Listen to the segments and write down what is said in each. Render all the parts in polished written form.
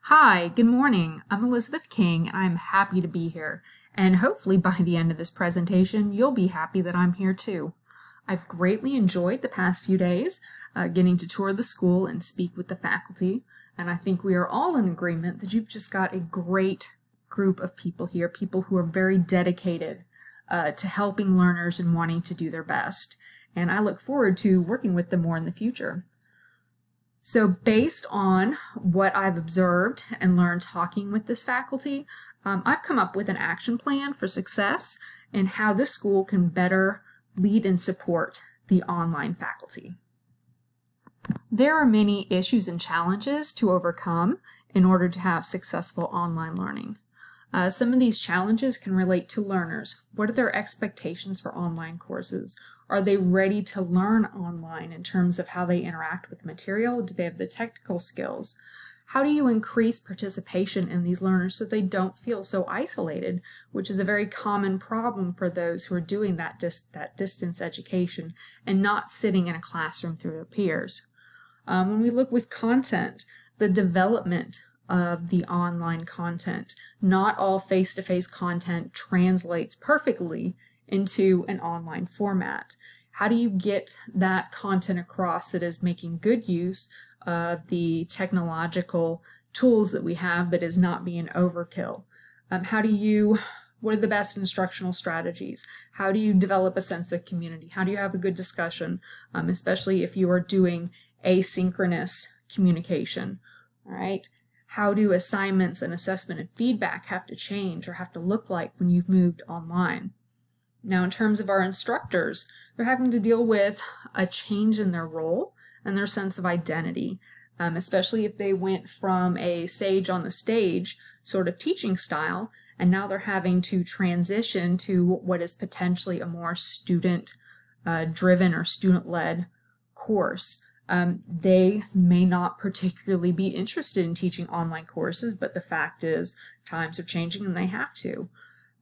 Hi, good morning. I'm Elizabeth King, and I'm happy to be here. And hopefully by the end of this presentation, you'll be happy that I'm here too. I've greatly enjoyed the past few days getting to tour the school and speak with the faculty, and I think we are all in agreement that you've just got a great group of people here, people who are very dedicated to helping learners and wanting to do their best. And I look forward to working with them more in the future. So based on what I've observed and learned talking with this faculty, I've come up with an action plan for success and how this school can better lead and support the online faculty. There are many issues and challenges to overcome in order to have successful online learning. Some of these challenges can relate to learners. What are their expectations for online courses? Are they ready to learn online in terms of how they interact with material? Do they have the technical skills? How do you increase participation in these learners so they don't feel so isolated, which is a very common problem for those who are doing that distance education and not sitting in a classroom through their peers? When we look with content, the development of the online content. Not all face-to-face content translates perfectly into an online format. How do you get that content across that is making good use of the technological tools that we have but is not being overkill? What are the best instructional strategies? How do you develop a sense of community? How do you have a good discussion, especially if you are doing asynchronous communication, all right? How do assignments and assessment and feedback have to change or have to look like when you've moved online? Now, in terms of our instructors, they're having to deal with a change in their role and their sense of identity, especially if they went from a sage on the stage sort of teaching style, and now they're having to transition to what is potentially a more student-driven or student-led course. They may not particularly be interested in teaching online courses, but the fact is times are changing and they have to.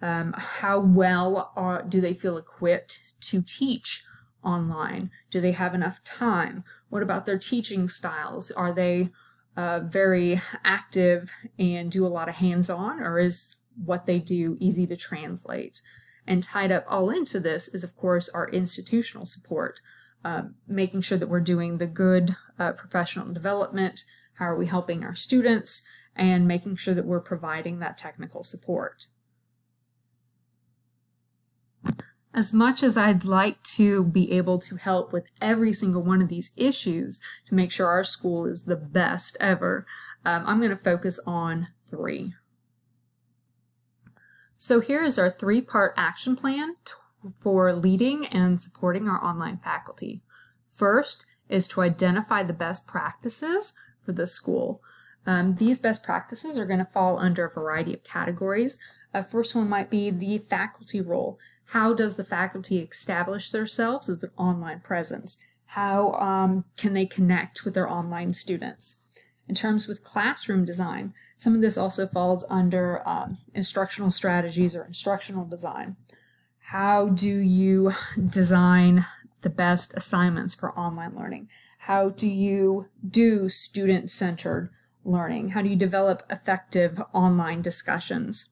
How well do they feel equipped to teach online? Do they have enough time? What about their teaching styles? Are they very active and do a lot of hands-on, or is what they do easy to translate? And tied up all into this is, of course, our institutional support. Making sure that we're doing the good professional development, how are we helping our students, and making sure that we're providing that technical support. As much as I'd like to be able to help with every single one of these issues to make sure our school is the best ever, I'm going to focus on three. So here is our three-part action plan for leading and supporting our online faculty. First is to identify the best practices for the school. These best practices are going to fall under a variety of categories. First one might be the faculty role. How does the faculty establish themselves as an online presence? How can they connect with their online students? In terms with classroom design, some of this also falls under instructional strategies or instructional design. How do you design the best assignments for online learning? How do you do student-centered learning? How do you develop effective online discussions?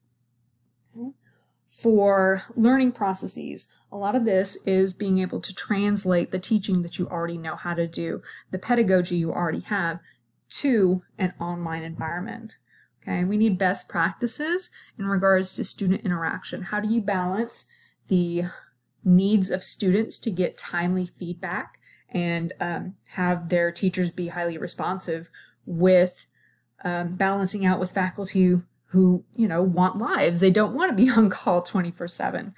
For learning processes, a lot of this is being able to translate the teaching that you already know how to do, the pedagogy you already have, to an online environment. Okay, we need best practices in regards to student interaction. How do you balance the needs of students to get timely feedback and have their teachers be highly responsive with balancing out with faculty who, want lives. They don't want to be on call 24/7.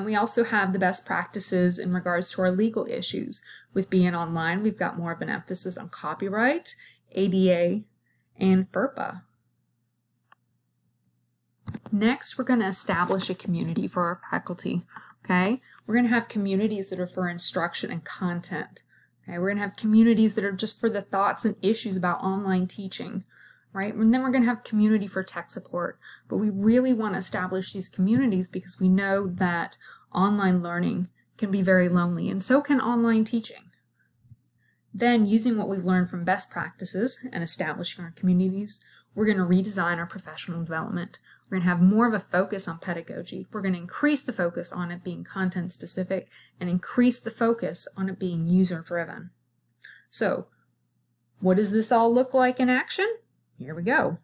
We also have the best practices in regards to our legal issues. With being online, we've got more of an emphasis on copyright, ADA, and FERPA. Next, we're going to establish a community for our faculty. Okay, we're going to have communities that are for instruction and content. Okay, we're going to have communities that are just for the thoughts and issues about online teaching, right? And then we're going to have community for tech support. But we really want to establish these communities because we know that online learning can be very lonely, and so can online teaching. Then, using what we've learned from best practices and establishing our communities, we're going to redesign our professional development. We're going to have more of a focus on pedagogy. We're going to increase the focus on it being content specific and increase the focus on it being user driven. So, what does this all look like in action? Here we go.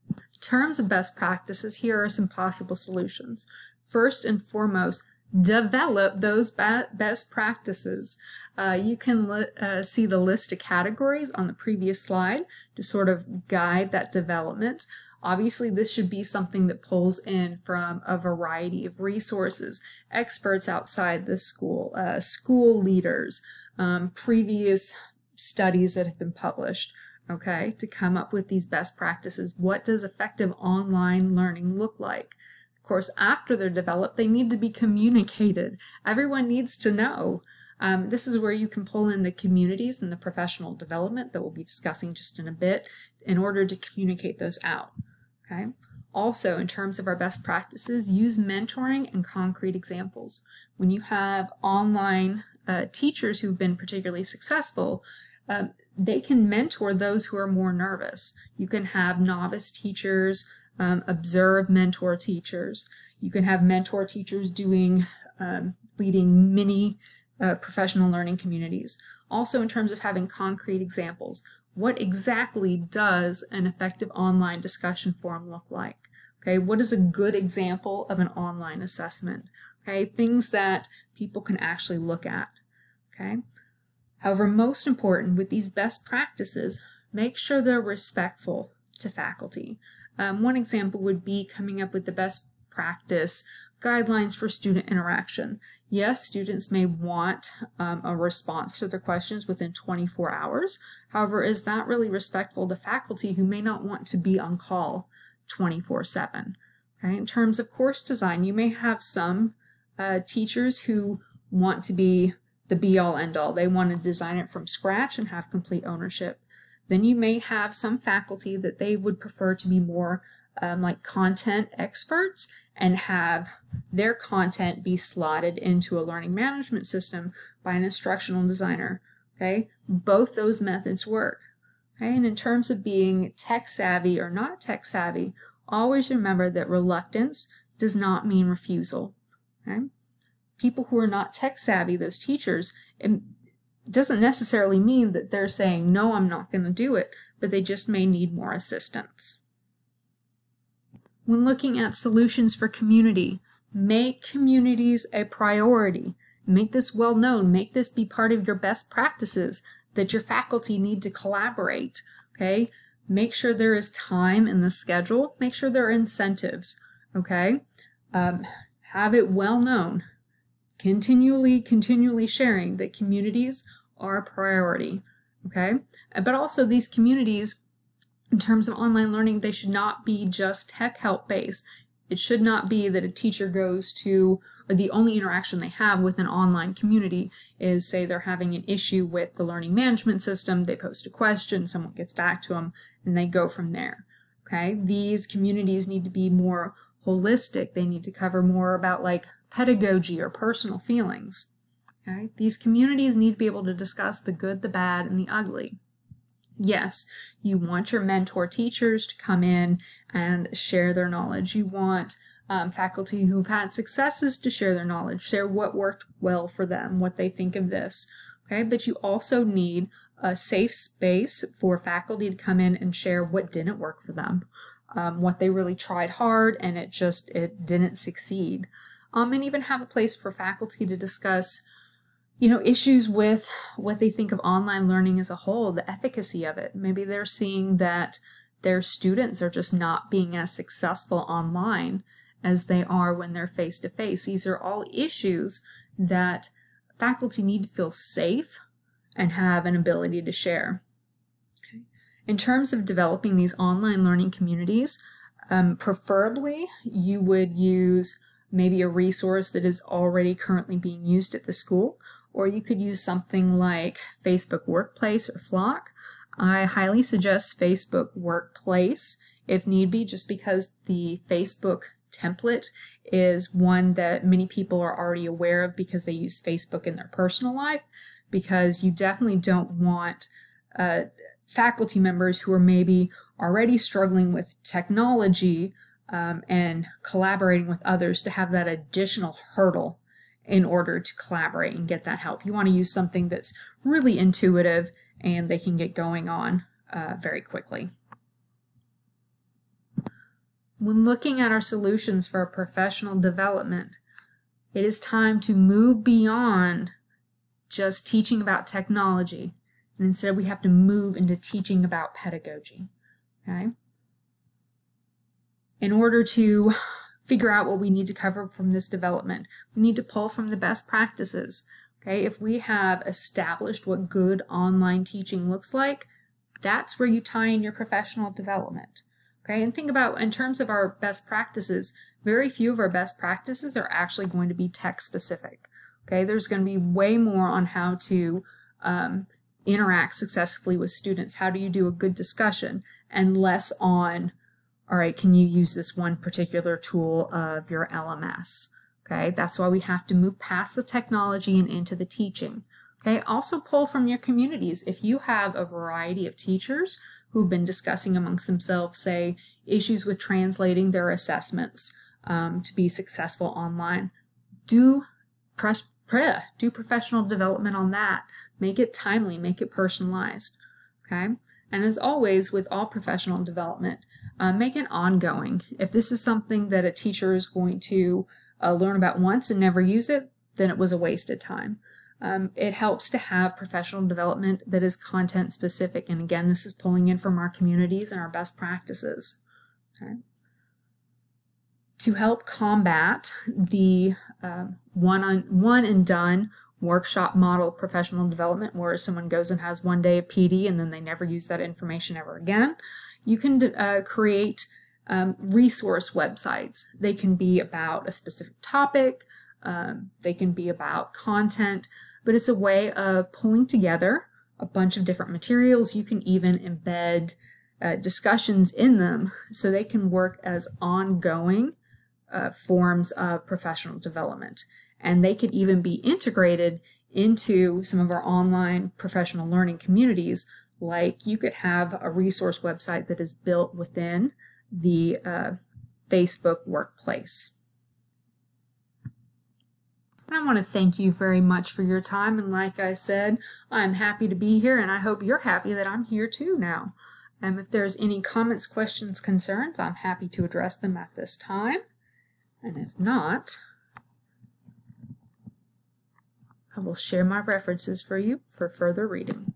In terms of best practices, here are some possible solutions. First and foremost, develop those best practices. You can see the list of categories on the previous slide to sort of guide that development. Obviously, this should be something that pulls in from a variety of resources, experts outside the school, school leaders, previous studies that have been published, okay, to come up with these best practices. What does effective online learning look like? Of course, after they're developed, they need to be communicated. Everyone needs to know. This is where you can pull in the communities and the professional development that we'll be discussing just in a bit in order to communicate those out. Okay. Also, in terms of our best practices, use mentoring and concrete examples. When you have online teachers who've been particularly successful, they can mentor those who are more nervous. You can have novice teachers observe mentor teachers. You can have mentor teachers doing leading mini professional learning communities. Also, in terms of having concrete examples, what exactly does an effective online discussion forum look like? Okay, what is a good example of an online assessment? Okay, things that people can actually look at. Okay. However, most important with these best practices, make sure they're respectful to faculty. One example would be coming up with the best practice guidelines for student interaction. Yes, students may want a response to their questions within 24 hours. However, is that really respectful to faculty who may not want to be on call 24/7? Okay? In terms of course design, you may have some teachers who want to be the be-all, end-all. They want to design it from scratch and have complete ownership. Then you may have some faculty that they would prefer to be more like content experts and have their content be slotted into a learning management system by an instructional designer. Okay, both those methods work. Okay, and in terms of being tech savvy or not tech savvy, always remember that reluctance does not mean refusal. Okay, people who are not tech savvy, those teachers, it doesn't necessarily mean that they're saying, no, I'm not going to do it, but they just may need more assistance. When looking at solutions for community, make communities a priority. Make this well known. Make this be part of your best practices, that your faculty need to collaborate. Okay? Make sure there is time in the schedule. Make sure there are incentives. Okay? Have it well known. Continually sharing that communities are a priority. Okay? But also these communities, in terms of online learning, they should not be just tech help based. It should not be that a teacher goes to, or the only interaction they have with an online community is, say, they're having an issue with the learning management system, they post a question, someone gets back to them, and they go from there. Okay? These communities need to be more holistic. They need to cover more about like pedagogy or personal feelings. Okay? These communities need to be able to discuss the good, the bad, and the ugly. Yes, you want your mentor teachers to come in and share their knowledge. You want faculty who've had successes to share their knowledge, share what worked well for them, what they think of this. Okay, but you also need a safe space for faculty to come in and share what didn't work for them, what they really tried hard and it didn't succeed. And even have a place for faculty to discuss issues with what they think of online learning as a whole, the efficacy of it. Maybe they're seeing that their students are just not being as successful online as they are when they're face-to-face. These are all issues that faculty need to feel safe and have an ability to share. Okay. In terms of developing these online learning communities, preferably you would use maybe a resource that is already currently being used at the school, or you could use something like Facebook Workplace or Flock. I highly suggest Facebook Workplace if need be, just because the Facebook template is one that many people are already aware of because they use Facebook in their personal life. because you definitely don't want faculty members who are maybe already struggling with technology and collaborating with others to have that additional hurdle in order to collaborate and get that help. You want to use something that's really intuitive and they can get going on very quickly. When looking at our solutions for professional development, it is time to move beyond just teaching about technology, and instead we have to move into teaching about pedagogy. Okay? In order to figure out what we need to cover from this development, we need to pull from the best practices. Okay? If we have established what good online teaching looks like, that's where you tie in your professional development. Okay? And think about, in terms of our best practices, very few of our best practices are actually going to be tech specific. Okay? There's going to be way more on how to interact successfully with students. How do you do a good discussion? And less on, all right, can you use this one particular tool of your LMS? Okay? That's why we have to move past the technology and into the teaching. Okay? Also pull from your communities. If you have a variety of teachers who've been discussing amongst themselves, say, issues with translating their assessments to be successful online, do professional development on that. Make it timely, make it personalized. Okay? And as always, with all professional development, make it ongoing. If this is something that a teacher is going to learn about once and never use it, then it was a wasted time. It helps to have professional development that is content specific. And again, this is pulling in from our communities and our best practices. Okay. To help combat the one and done workshop model professional development, where someone goes and has one day of PD and then they never use that information ever again, you can create resource websites. They can be about a specific topic, they can be about content, but it's a way of pulling together a bunch of different materials. You can even embed discussions in them so they can work as ongoing forms of professional development. And they could even be integrated into some of our online professional learning communities. Like you could have a resource website that is built within the Facebook workplace. I want to thank you very much for your time, and like I said, I'm happy to be here, and I hope you're happy that I'm here too now. If there's any comments, questions, concerns, I'm happy to address them at this time, and if not, I will share my references for you for further reading.